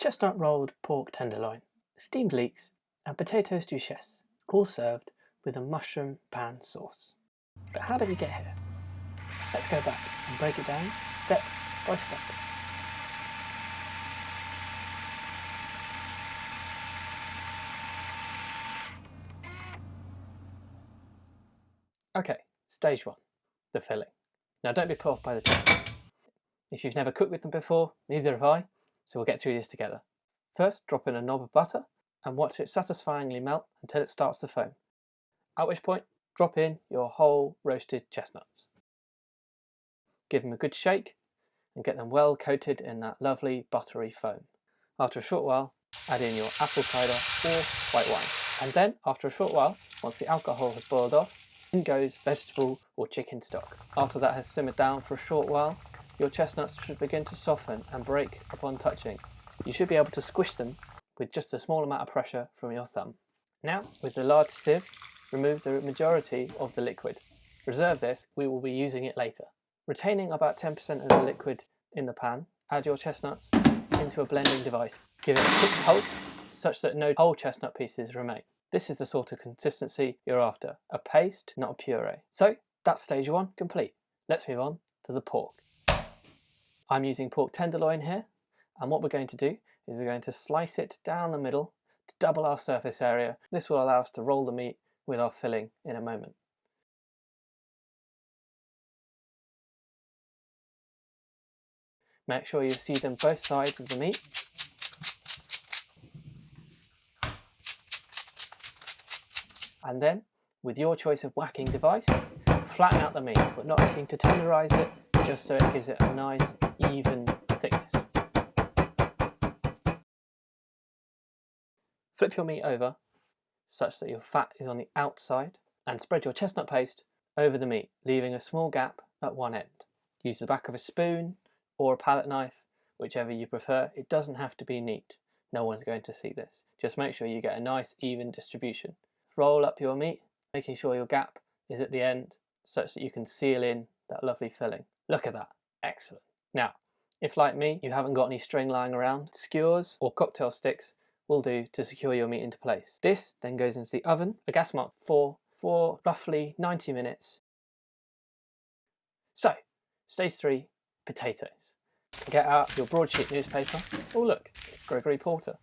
chestnut rolled pork tenderloin, steamed leeks and potatoes Duchess, all served with a mushroom pan sauce. But how did we get here? Let's go back and break it down step by step. Okay, stage one, the filling. Now don't be put off by the chestnuts. If you've never cooked with them before, neither have I, so we'll get through this together. First, drop in a knob of butter and watch it satisfyingly melt until it starts to foam. At which point, drop in your whole roasted chestnuts. Give them a good shake and get them well coated in that lovely buttery foam. After a short while, add in your apple cider or white wine. And then, after a short while, once the alcohol has boiled off, in goes vegetable or chicken stock. After that has simmered down for a short while, your chestnuts should begin to soften and break upon touching. You should be able to squish them with just a small amount of pressure from your thumb. Now, with the large sieve, remove the majority of the liquid. Reserve this, we will be using it later. Retaining about 10% of the liquid in the pan, add your chestnuts into a blending device. Give it a quick pulse such that no whole chestnut pieces remain. This is the sort of consistency you're after, a paste, not a puree. So that's stage one complete. Let's move on to the pork. I'm using pork tenderloin here, and what we're going to do is we're going to slice it down the middle to double our surface area. This will allow us to roll the meat with our filling in a moment. Make sure you season both sides of the meat. And then, with your choice of whacking device, flatten out the meat, but not looking to tenderise it, just so it gives it a nice, even thickness. Flip your meat over, such that your fat is on the outside, and spread your chestnut paste over the meat, leaving a small gap at one end. Use the back of a spoon or a palette knife, whichever you prefer. It doesn't have to be neat. No one's going to see this. Just make sure you get a nice, even distribution. Roll up your meat, making sure your gap is at the end, such that you can seal in that lovely filling. Look at that. Excellent. Now, if like me, you haven't got any string lying around, skewers or cocktail sticks will do to secure your meat into place. This then goes into the oven, a gas mark for roughly 90 minutes. So, stage 3, potatoes. Get out your broadsheet newspaper. Oh look, it's Gregory Porter.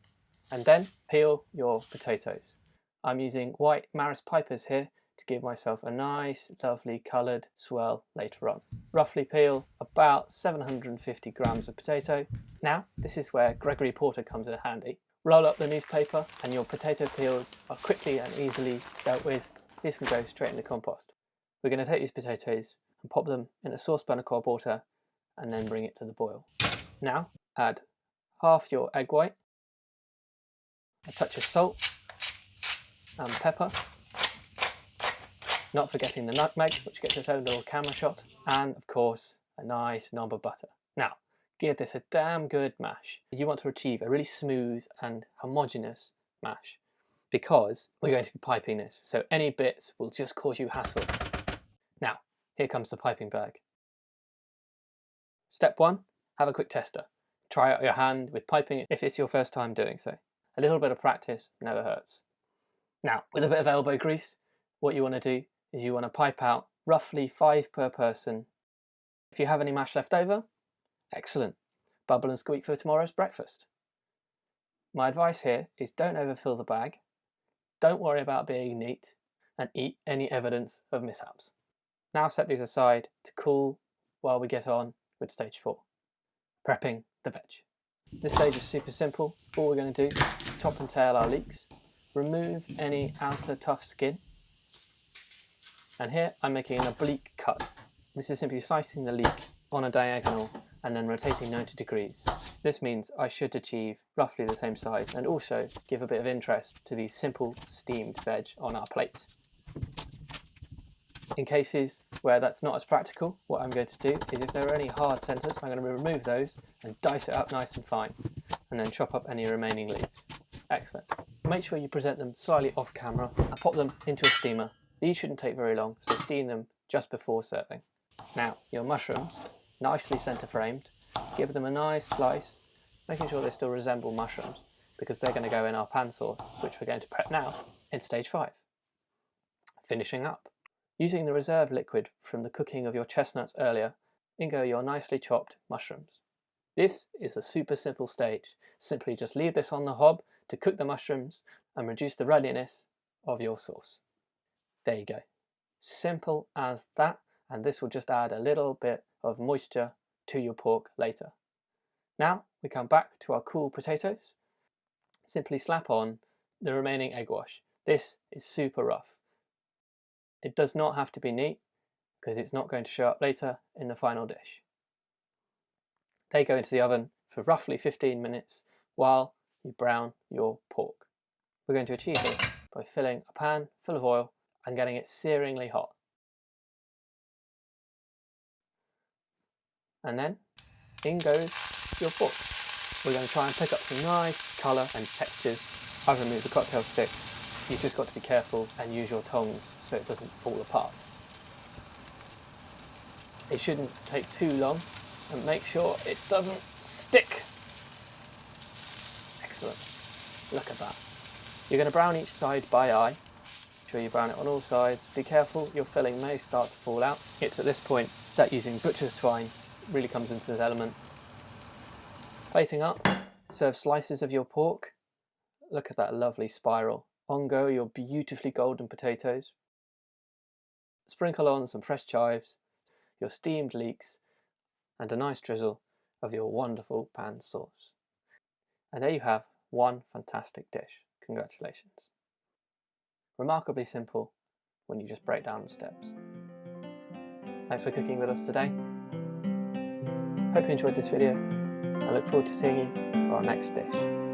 And then peel your potatoes. I'm using white Maris Pipers here to give myself a nice, lovely coloured swirl later on. Roughly peel about 750 grams of potato. Now, this is where Gregory Porter comes in handy. Roll up the newspaper and your potato peels are quickly and easily dealt with. These can go straight into compost. We're going to take these potatoes and pop them in a saucepan of cold water and then bring it to the boil. Now, add half your egg white, a touch of salt and pepper, not forgetting the nutmeg, which gets its own little camera shot, and of course a nice knob of butter. Now give this a damn good mash. You want to achieve a really smooth and homogeneous mash because we're going to be piping this, so any bits will just cause you hassle. Now here comes the piping bag. Step 1, have a quick tester. Try out your hand with piping if it's your first time doing so. A little bit of practice never hurts. Now, with a bit of elbow grease, what you want to do is you want to pipe out roughly 5 per person. If you have any mash left over, excellent. Bubble and squeak for tomorrow's breakfast. My advice here is don't overfill the bag, don't worry about being neat, and eat any evidence of mishaps. Now set these aside to cool while we get on with stage 4, prepping the veg. This stage is super simple. All we're going to do is top and tail our leeks, remove any outer tough skin, and here I'm making an oblique cut. This is simply slicing the leek on a diagonal and then rotating 90 degrees. This means I should achieve roughly the same size and also give a bit of interest to these simple steamed veg on our plate. In cases where that's not as practical, what I'm going to do is if there are any hard centres, I'm going to remove those and dice it up nice and fine, and then chop up any remaining leaves. Excellent. Make sure you present them slightly off camera and pop them into a steamer. These shouldn't take very long, so steam them just before serving. Now, your mushrooms, nicely centre framed, give them a nice slice making sure they still resemble mushrooms, because they're going to go in our pan sauce, which we're going to prep now in stage 5. Finishing up. Using the reserve liquid from the cooking of your chestnuts earlier, in go your nicely chopped mushrooms. This is a super simple stage. Simply just leave this on the hob to cook the mushrooms and reduce the runniness of your sauce. There you go. Simple as that, and this will just add a little bit of moisture to your pork later. Now we come back to our cool potatoes. Simply slap on the remaining egg wash. This is super rough. It does not have to be neat because it's not going to show up later in the final dish. They go into the oven for roughly 15 minutes while you brown your pork. We're going to achieve this by filling a pan full of oil and getting it searingly hot. And then in goes your pork. We're going to try and pick up some nice colour and textures. I've removed the cocktail sticks. You've just got to be careful and use your tongs so it doesn't fall apart. It shouldn't take too long, and make sure it doesn't stick. Excellent. Look at that. You're going to brown each side by eye. Make sure you brown it on all sides. Be careful, your filling may start to fall out. It's at this point that using butcher's twine really comes into its element. Plating up, serve slices of your pork. Look at that lovely spiral. On go your beautifully golden potatoes. Sprinkle on some fresh chives, your steamed leeks, and a nice drizzle of your wonderful pan sauce. And there you have one fantastic dish. Congratulations. Remarkably simple when you just break down the steps. Thanks for cooking with us today. Hope you enjoyed this video. I look forward to seeing you for our next dish.